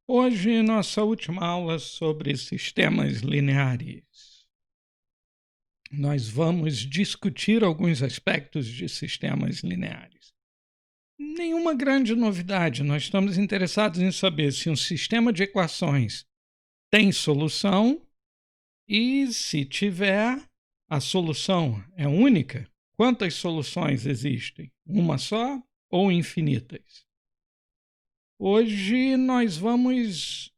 Hoje, nossa última aula sobre sistemas lineares. Nós vamos discutir alguns aspectos de sistemas lineares. Nenhuma grande novidade, nós estamos interessados em saber se um sistema de equações tem solução e, se tiver, a solução é única. Quantas soluções existem? Uma só ou infinitas? Hoje nós vamos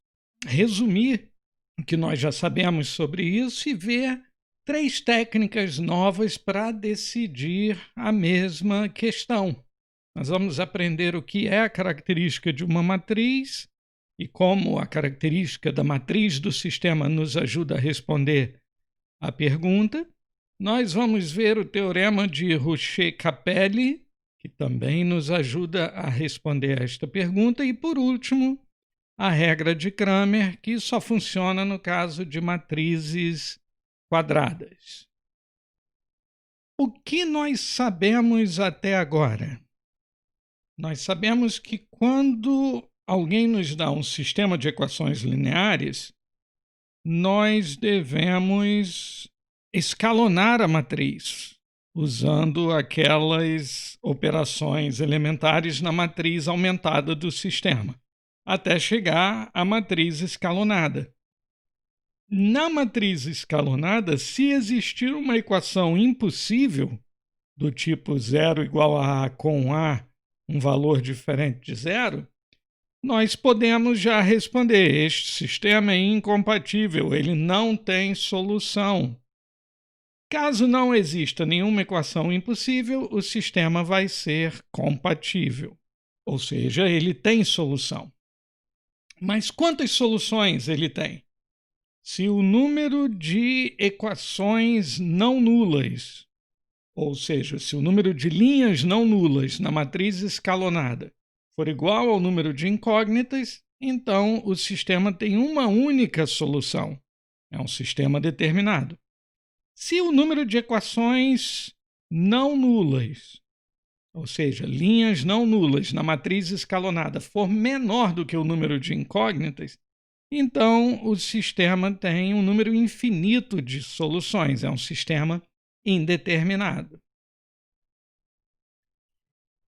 resumir o que nós já sabemos sobre isso e ver 3 técnicas novas para decidir a mesma questão. Nós vamos aprender o que é a característica de uma matriz e como a característica da matriz do sistema nos ajuda a responder a pergunta. Nós vamos ver o teorema de Ruchet-Capelli, que também nos ajuda a responder a esta pergunta. E, por último, a regra de Cramer, que só funciona no caso de matrizes quadradas. O que nós sabemos até agora? Nós sabemos que quando alguém nos dá um sistema de equações lineares, nós devemos escalonar a matriz, usando aquelas operações elementares na matriz aumentada do sistema, até chegar à matriz escalonada. Na matriz escalonada, se existir uma equação impossível, do tipo zero igual a com A, um valor diferente de zero, nós podemos já responder: este sistema é incompatível, ele não tem solução. Caso não exista nenhuma equação impossível, o sistema vai ser compatível, ou seja, ele tem solução. Mas quantas soluções ele tem? Se o número de equações não nulas, ou seja, se o número de linhas não nulas na matriz escalonada for igual ao número de incógnitas, então o sistema tem uma única solução. É um sistema determinado. Se o número de equações não nulas, ou seja, linhas não nulas na matriz escalonada, for menor do que o número de incógnitas, então o sistema tem um número infinito de soluções. É um sistema indeterminado.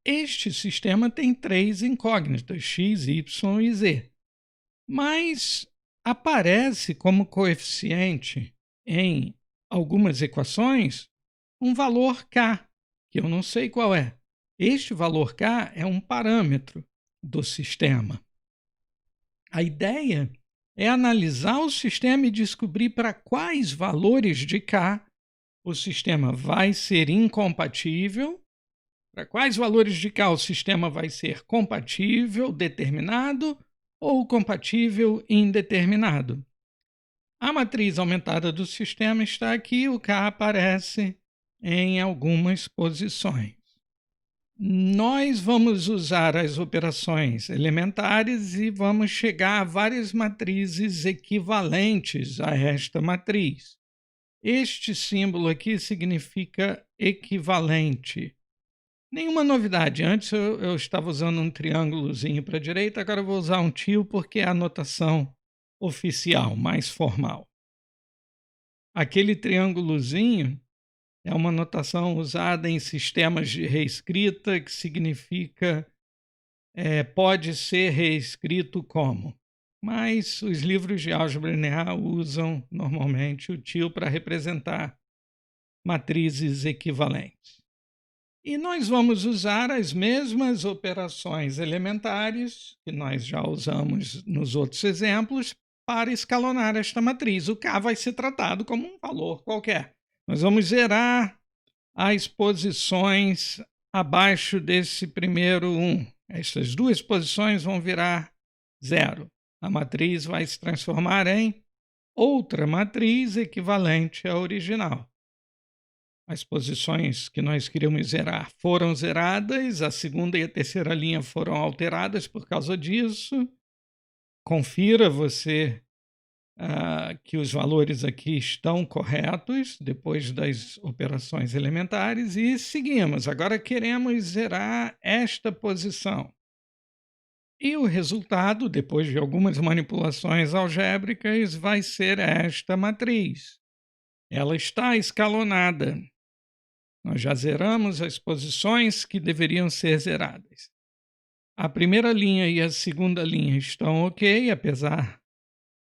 Este sistema tem 3 incógnitas, x, y e z, mas aparece como coeficiente em algumas equações um valor k, que eu não sei qual é. Este valor k é um parâmetro do sistema. A ideia é analisar o sistema e descobrir para quais valores de k o sistema vai ser incompatível, para quais valores de k o sistema vai ser compatível, determinado, ou compatível indeterminado. A matriz aumentada do sistema está aqui, o k aparece em algumas posições. Nós vamos usar as operações elementares e vamos chegar a várias matrizes equivalentes a esta matriz. Este símbolo aqui significa equivalente. Nenhuma novidade. Antes eu estava usando um triângulozinho para a direita, agora eu vou usar um tio porque é a notação oficial, mais formal. Aquele triângulozinho é uma notação usada em sistemas de reescrita que significa pode ser reescrito como. Mas os livros de álgebra linear usam normalmente o tio para representar matrizes equivalentes. E nós vamos usar as mesmas operações elementares que nós já usamos nos outros exemplos para escalonar esta matriz. O k vai ser tratado como um valor qualquer. Nós vamos zerar as posições abaixo desse primeiro 1. Essas duas posições vão virar zero. A matriz vai se transformar em outra matriz equivalente à original. As posições que nós queríamos zerar foram zeradas, a segunda e a terceira linha foram alteradas por causa disso. Confira você que os valores aqui estão corretos depois das operações elementares e seguimos. Agora queremos zerar esta posição. E o resultado, depois de algumas manipulações algébricas, vai ser esta matriz. Ela está escalonada. Nós já zeramos as posições que deveriam ser zeradas. A primeira linha e a segunda linha estão ok, apesar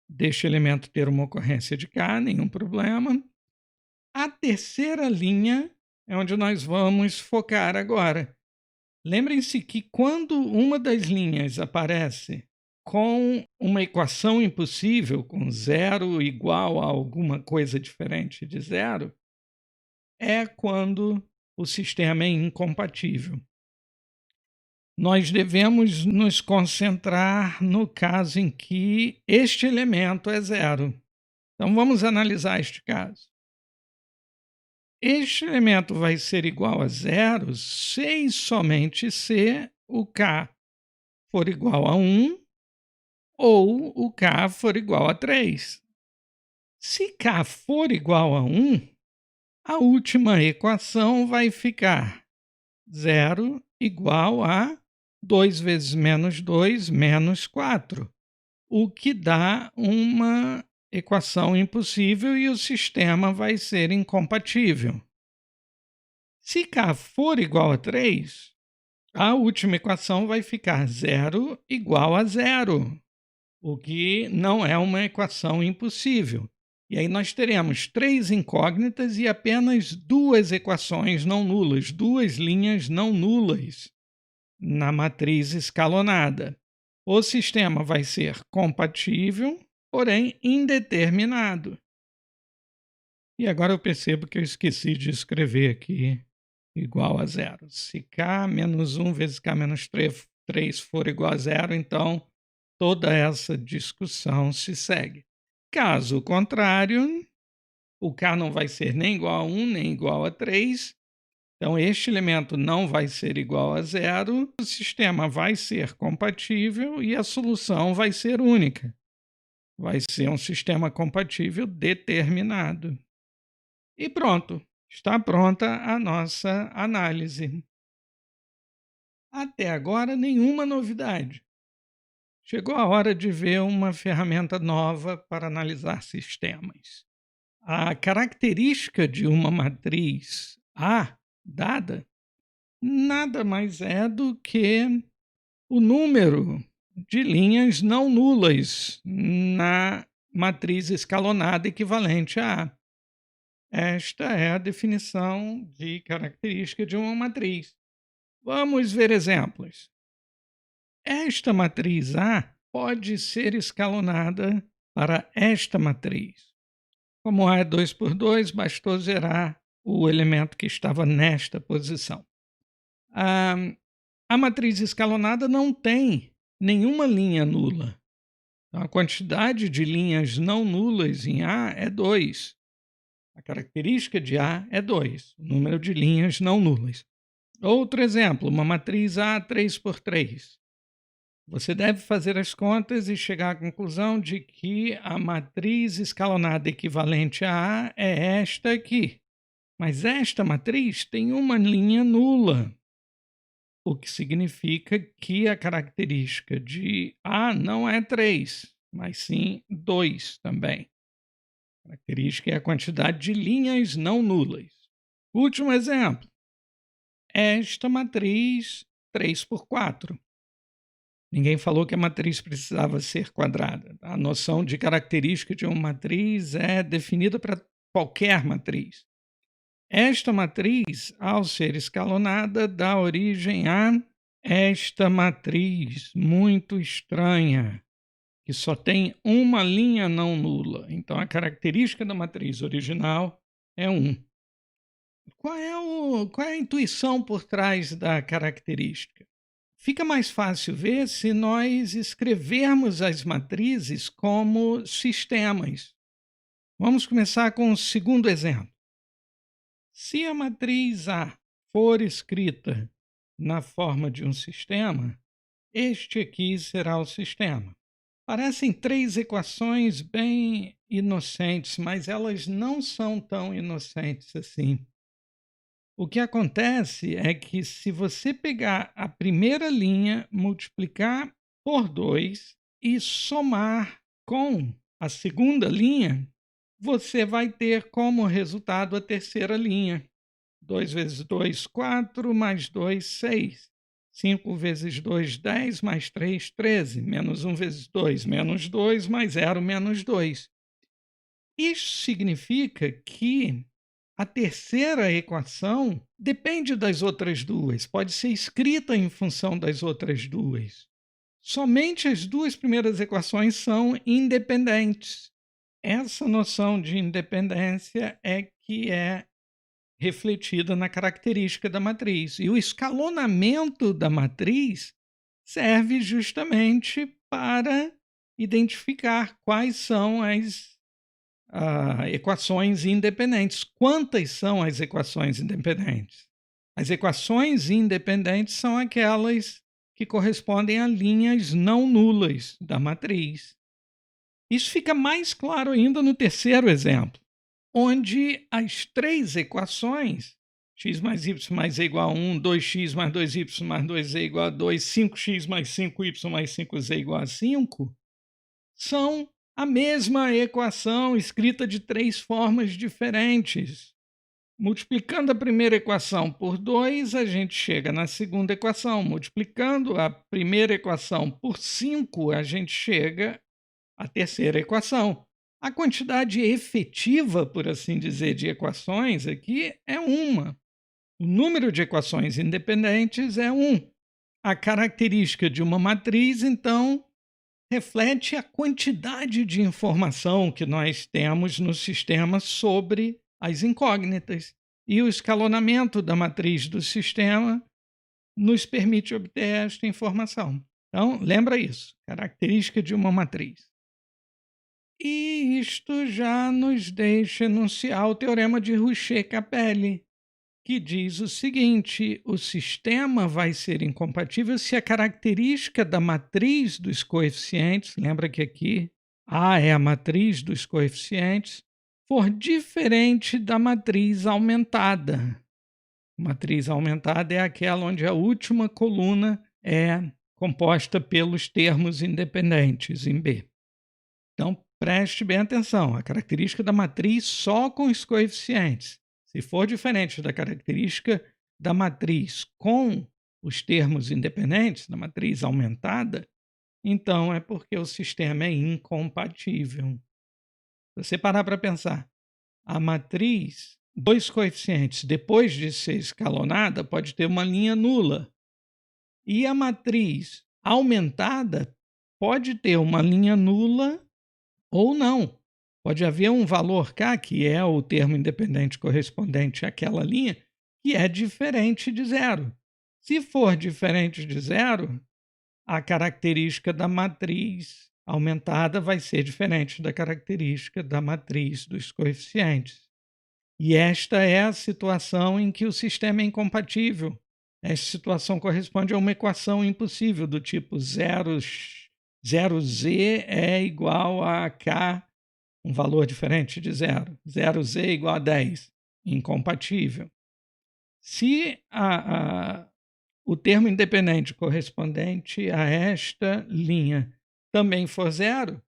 deste elemento ter uma ocorrência de K, nenhum problema. A terceira linha é onde nós vamos focar agora. Lembrem-se que quando uma das linhas aparece com uma equação impossível, com zero igual a alguma coisa diferente de zero, é quando o sistema é incompatível. Nós devemos nos concentrar no caso em que este elemento é zero. Então vamos analisar este caso. Este elemento vai ser igual a zero se e somente se o K for igual a 1 ou o K for igual a 3. Se K for igual a 1, a última equação vai ficar zero igual a 2 vezes menos 2 menos 4, o que dá uma equação impossível e o sistema vai ser incompatível. Se K for igual a 3, a última equação vai ficar zero igual a zero, o que não é uma equação impossível. E aí nós teremos 3 incógnitas e apenas 2 equações não nulas, 2 linhas não nulas na matriz escalonada. O sistema vai ser compatível, porém indeterminado. E agora eu percebo que eu esqueci de escrever aqui igual a zero. Se K menos 1 vezes K menos 3 for igual a zero, então toda essa discussão se segue. Caso contrário, o K não vai ser nem igual a 1, nem igual a 3. Então, este elemento não vai ser igual a zero, o sistema vai ser compatível e a solução vai ser única. Vai ser um sistema compatível determinado. E pronto, está pronta a nossa análise. Até agora, nenhuma novidade. Chegou a hora de ver uma ferramenta nova para analisar sistemas. A característica de uma matriz A dada nada mais é do que o número de linhas não nulas na matriz escalonada equivalente a A. Esta é a definição de característica de uma matriz. Vamos ver exemplos. Esta matriz A pode ser escalonada para esta matriz. Como A é 2 por 2, bastou zerar o elemento que estava nesta posição. A matriz escalonada não tem nenhuma linha nula. Então, a quantidade de linhas não nulas em A é 2. A característica de A é 2, o número de linhas não nulas. Outro exemplo, uma matriz A 3 por 3. Você deve fazer as contas e chegar à conclusão de que a matriz escalonada equivalente a A é esta aqui. Mas esta matriz tem uma linha nula, o que significa que a característica de A não é 3, mas sim 2 também. A característica é a quantidade de linhas não nulas. Último exemplo. Esta matriz 3 por 4. Ninguém falou que a matriz precisava ser quadrada. A noção de característica de uma matriz é definida para qualquer matriz. Esta matriz, ao ser escalonada, dá origem a esta matriz muito estranha, que só tem uma linha não nula. Então, a característica da matriz original é 1. Qual é a intuição por trás da característica? Fica mais fácil ver se nós escrevermos as matrizes como sistemas. Vamos começar com o segundo exemplo. Se a matriz A for escrita na forma de um sistema, este aqui será o sistema. Parecem 3 equações bem inocentes, mas elas não são tão inocentes assim. O que acontece é que se você pegar a primeira linha, multiplicar por 2 e somar com a segunda linha, você vai ter como resultado a terceira linha. 2 vezes 2, 4, mais 2, 6. 5 vezes 2, 10, mais 3, 13. Menos 1 vezes 2, menos 2, mais 0, menos 2. Isso significa que a terceira equação depende das outras duas, pode ser escrita em função das outras duas. Somente as duas primeiras equações são independentes. Essa noção de independência é que é refletida na característica da matriz. E o escalonamento da matriz serve justamente para identificar quais são as equações independentes. Quantas são as equações independentes? As equações independentes são aquelas que correspondem a linhas não nulas da matriz. Isso fica mais claro ainda no terceiro exemplo, onde as três equações, x mais y mais z igual a 1, 2x mais 2y mais 2z igual a 2, 5x mais 5y mais 5z igual a 5, são a mesma equação escrita de três formas diferentes. Multiplicando a primeira equação por 2, a gente chega na segunda equação. Multiplicando a primeira equação por 5, a gente chega à terceira equação. A quantidade efetiva, por assim dizer, de equações aqui é uma. O número de equações independentes é 1. A característica de uma matriz, então, reflete a quantidade de informação que nós temos no sistema sobre as incógnitas. E o escalonamento da matriz do sistema nos permite obter esta informação. Então, lembra isso, característica de uma matriz. E isto já nos deixa enunciar o teorema de Ruchet-Capelli, que diz o seguinte: o sistema vai ser incompatível se a característica da matriz dos coeficientes, lembra que aqui A é a matriz dos coeficientes, for diferente da matriz aumentada. Matriz aumentada é aquela onde a última coluna é composta pelos termos independentes, em B. Então, preste bem atenção, a característica da matriz só com os coeficientes. Se for diferente da característica da matriz com os termos independentes, da matriz aumentada, então é porque o sistema é incompatível. Se você parar para pensar, a matriz, dois coeficientes, depois de ser escalonada, pode ter uma linha nula. E a matriz aumentada pode ter uma linha nula ou não. Pode haver um valor K, que é o termo independente correspondente àquela linha, que é diferente de zero. Se for diferente de zero, a característica da matriz aumentada vai ser diferente da característica da matriz dos coeficientes. E esta é a situação em que o sistema é incompatível. Esta situação corresponde a uma equação impossível do tipo 0z é igual a K, um valor diferente de zero. 0z igual a 10, incompatível. Se o termo independente correspondente a esta linha também for zero,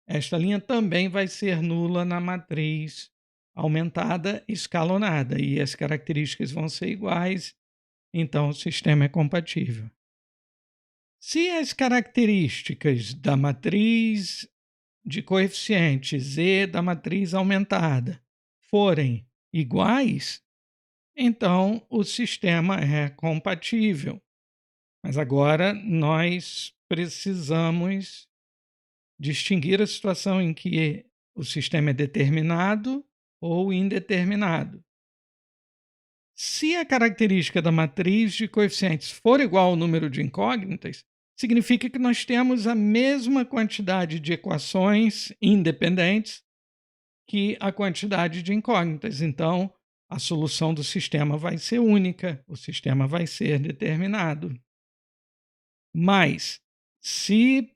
esta linha também vai ser nula na matriz aumentada escalonada, e as características vão ser iguais, então o sistema é compatível. Se as características da matriz de coeficientes e da matriz aumentada forem iguais, então o sistema é compatível. Mas agora nós precisamos distinguir a situação em que o sistema é determinado ou indeterminado. Se a característica da matriz de coeficientes for igual ao número de incógnitas, significa que nós temos a mesma quantidade de equações independentes que a quantidade de incógnitas. Então, a solução do sistema vai ser única, o sistema vai ser determinado. Mas, se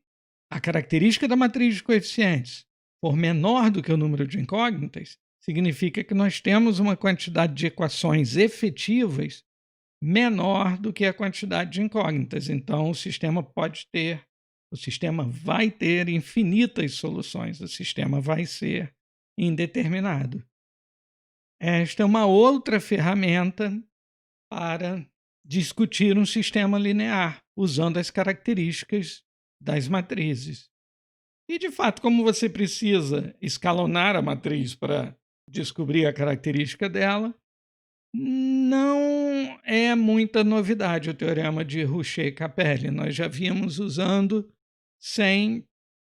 a característica da matriz de coeficientes for menor do que o número de incógnitas, significa que nós temos uma quantidade de equações efetivas menor do que a quantidade de incógnitas. Então, o sistema pode ter O sistema vai ter infinitas soluções, o sistema vai ser indeterminado. Esta é uma outra ferramenta para discutir um sistema linear, usando as características das matrizes. E, de fato, como você precisa escalonar a matriz para descobrir a característica dela, não é muita novidade o teorema de Ruchet-Capelli. Nós já vínhamos usando sem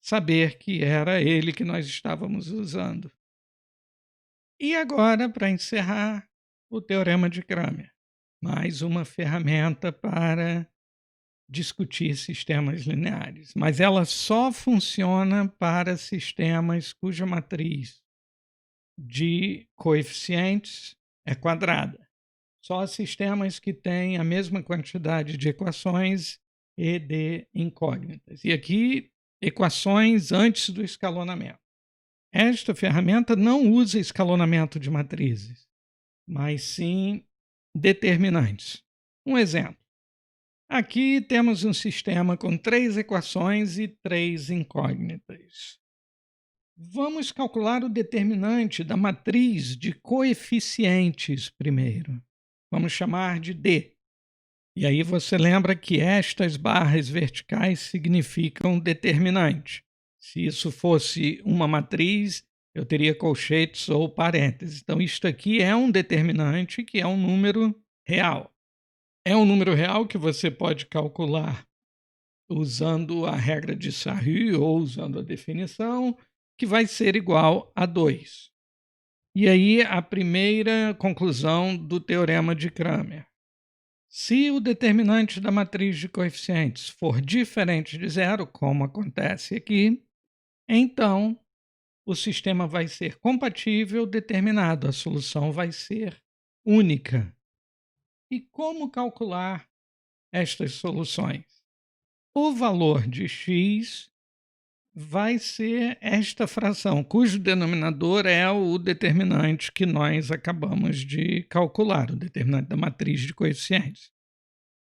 saber que era ele que nós estávamos usando. E agora, para encerrar, o teorema de Cramer. Mais uma ferramenta para discutir sistemas lineares. Mas ela só funciona para sistemas cuja matriz de coeficientes é quadrada. Só sistemas que têm a mesma quantidade de equações e de incógnitas. E aqui, equações antes do escalonamento. Esta ferramenta não usa escalonamento de matrizes, mas sim determinantes. Um exemplo. Aqui temos um sistema com 3 equações e 3 incógnitas. Vamos calcular o determinante da matriz de coeficientes primeiro. Vamos chamar de D. E aí você lembra que estas barras verticais significam determinante. Se isso fosse uma matriz, eu teria colchetes ou parênteses. Então, isto aqui é um determinante que é um número real. É um número real que você pode calcular usando a regra de Sarrus ou usando a definição, que vai ser igual a 2. E aí a primeira conclusão do teorema de Cramer. Se o determinante da matriz de coeficientes for diferente de zero, como acontece aqui, então o sistema vai ser compatível determinado, a solução vai ser única. E como calcular estas soluções? O valor de x vai ser esta fração, cujo denominador é o determinante que nós acabamos de calcular, o determinante da matriz de coeficientes.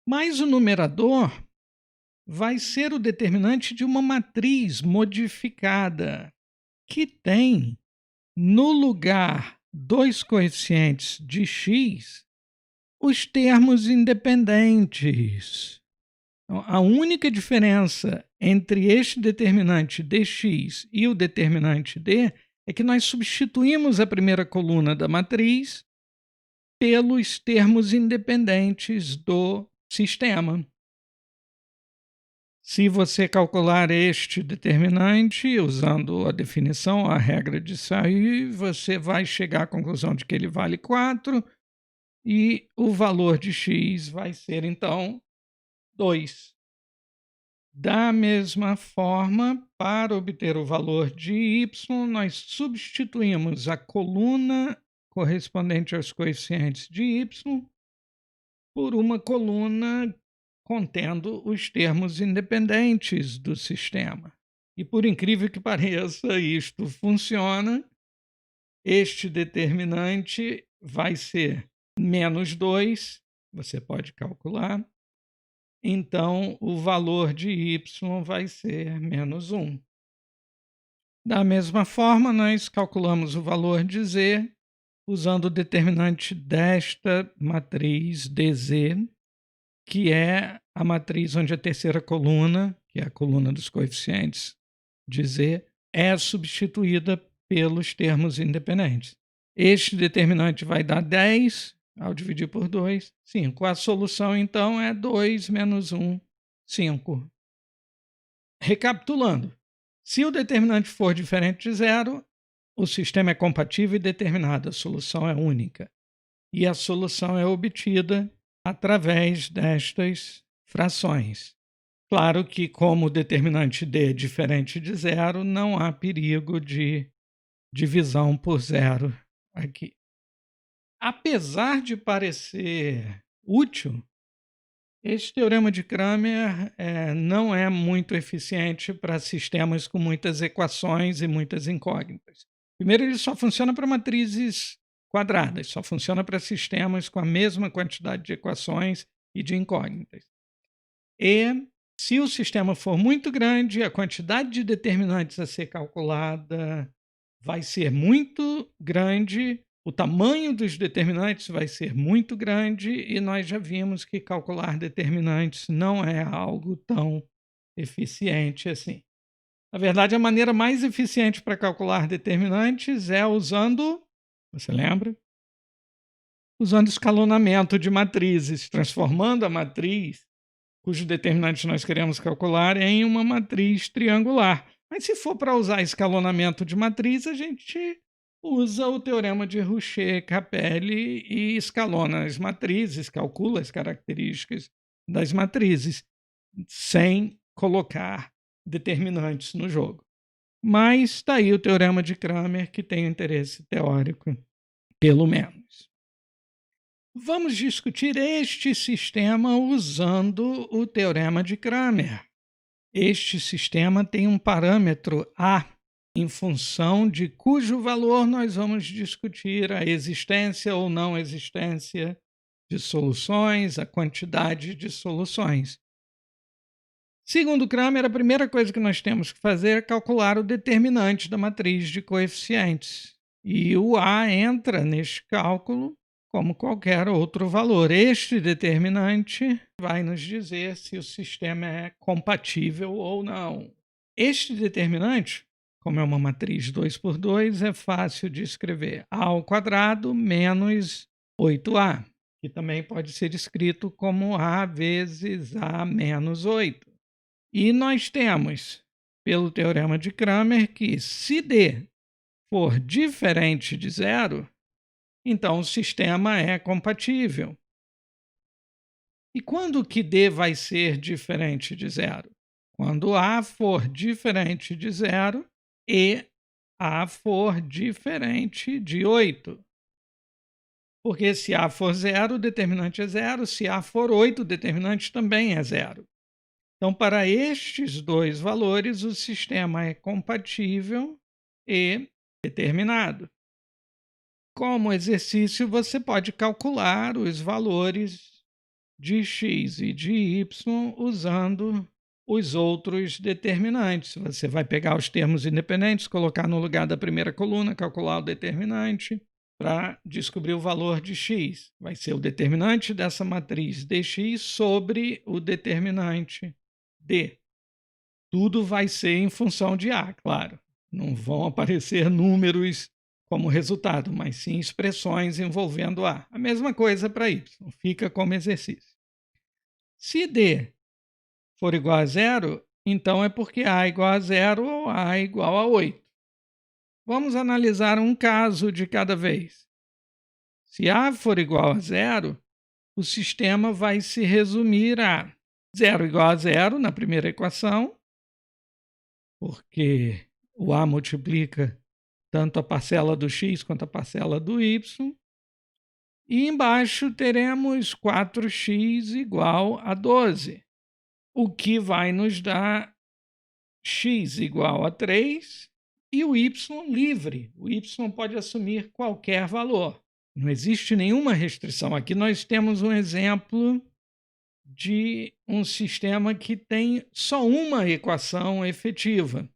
Mas o numerador vai ser o determinante de uma matriz modificada, que tem, no lugar dos coeficientes de x, os termos independentes. Então, a única diferença entre este determinante dx e o determinante d é que nós substituímos a primeira coluna da matriz pelos termos independentes do sistema. Se você calcular este determinante usando a definição, a regra de Sarrus, você vai chegar à conclusão de que ele vale 4 e o valor de x vai ser, então, 2. Da mesma forma, para obter o valor de y, nós substituímos a coluna correspondente aos coeficientes de y por uma coluna contendo os termos independentes do sistema. E por incrível que pareça, isto funciona. Este determinante vai ser menos 2, você pode calcular. Então, o valor de y vai ser menos 1. Da mesma forma, nós calculamos o valor de z usando o determinante desta matriz dz, que é a matriz onde a terceira coluna, que é a coluna dos coeficientes de z, é substituída pelos termos independentes. Este determinante vai dar 10, ao dividir por 2, 5. A solução, então, é 2 menos 1, 5. Recapitulando, se o determinante for diferente de zero, o sistema é compatível e determinado, a solução é única. E a solução é obtida através destas frações. Claro que, como o determinante d é diferente de zero, não há perigo de divisão por zero aqui. Apesar de parecer útil, este teorema de Cramer não é muito eficiente para sistemas com muitas equações e muitas incógnitas. Primeiro, ele só funciona para matrizes quadradas, só funciona para sistemas com a mesma quantidade de equações e de incógnitas. E Se o sistema for muito grande, a quantidade de determinantes a ser calculada vai ser muito grande, o tamanho dos determinantes vai ser muito grande, e nós já vimos que calcular determinantes não é algo tão eficiente assim. Na verdade, a maneira mais eficiente para calcular determinantes é usando, você lembra? Usando escalonamento de matrizes, transformando a matriz cujos determinantes nós queremos calcular em uma matriz triangular. Mas se for para usar escalonamento de matriz, a gente usa o teorema de Rouchet-Capelli e escalona as matrizes, calcula as características das matrizes, sem colocar determinantes no jogo. Mas está aí o teorema de Cramer, que tem interesse teórico, pelo menos. Vamos discutir este sistema usando o teorema de Cramer. Este sistema tem um parâmetro A, em função de cujo valor nós vamos discutir a existência ou não existência de soluções, a quantidade de soluções. Segundo Cramer, a primeira coisa que nós temos que fazer é calcular o determinante da matriz de coeficientes. E o A entra neste cálculo como qualquer outro valor. Este determinante vai nos dizer se o sistema é compatível ou não. Este determinante, como é uma matriz 2 por 2, é fácil de escrever. A ao quadrado menos 8A, que também pode ser escrito como A vezes A menos 8. E nós temos, pelo teorema de Cramer, que se D for diferente de zero, então o sistema é compatível. E quando que D vai ser diferente de zero? Quando A for diferente de zero e A for diferente de 8. Porque se A for zero, o determinante é zero. Se A for 8, o determinante também é zero. Então, para estes dois valores, o sistema é compatível e determinado. Como exercício, você pode calcular os valores de x e de y usando os outros determinantes. Você vai pegar os termos independentes, colocar no lugar da primeira coluna, calcular o determinante para descobrir o valor de x. Vai ser o determinante dessa matriz dx sobre o determinante D. Tudo vai ser em função de A, claro. Não vão aparecer números como resultado, mas sim expressões envolvendo A. A mesma coisa para Y, fica como exercício. Se D for igual a zero, então é porque A igual a zero ou A igual a 8. Vamos analisar um caso de cada vez. Se A for igual a zero, o sistema vai se resumir a zero igual a zero na primeira equação, porque o A multiplica tanto a parcela do x quanto a parcela do y. E embaixo teremos 4x igual a 12, o que vai nos dar x igual a 3 e o y livre. O y pode assumir qualquer valor. Não existe nenhuma restrição. Aqui nós temos um exemplo de um sistema que tem só uma equação efetiva.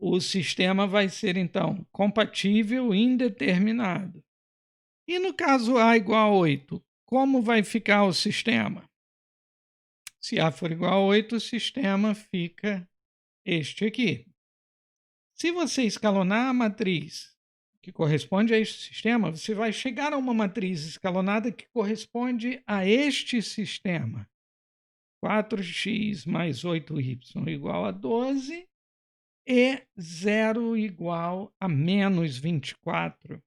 O sistema vai ser, então, compatível indeterminado. E no caso A igual a 8, como vai ficar o sistema? Se A for igual a 8, o sistema fica este aqui. Se você escalonar a matriz que corresponde a este sistema, você vai chegar a uma matriz escalonada que corresponde a este sistema. 4x mais 8y igual a 12 e 0 igual a menos 24.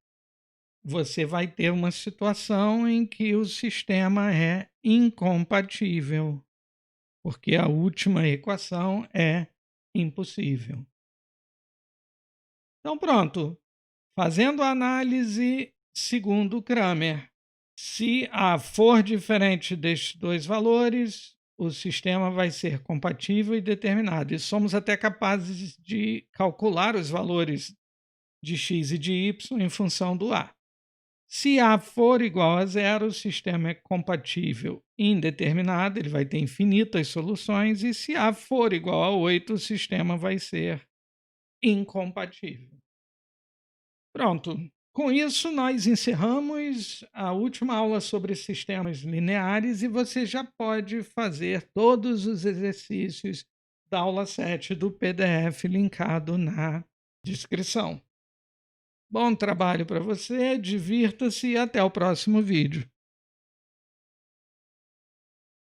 Você vai ter uma situação em que o sistema é incompatível, porque a última equação é impossível. Então, pronto. Fazendo a análise segundo Cramer, se A for diferente destes dois valores, o sistema vai ser compatível e determinado. E somos até capazes de calcular os valores de x e de y em função do A. Se A for igual a zero, o sistema é compatível indeterminado, ele vai ter infinitas soluções, e se A for igual a 8, o sistema vai ser incompatível. Pronto. Com isso, nós encerramos a última aula sobre sistemas lineares e você já pode fazer todos os exercícios da aula 7 do PDF linkado na descrição. Bom trabalho para você, divirta-se e até o próximo vídeo.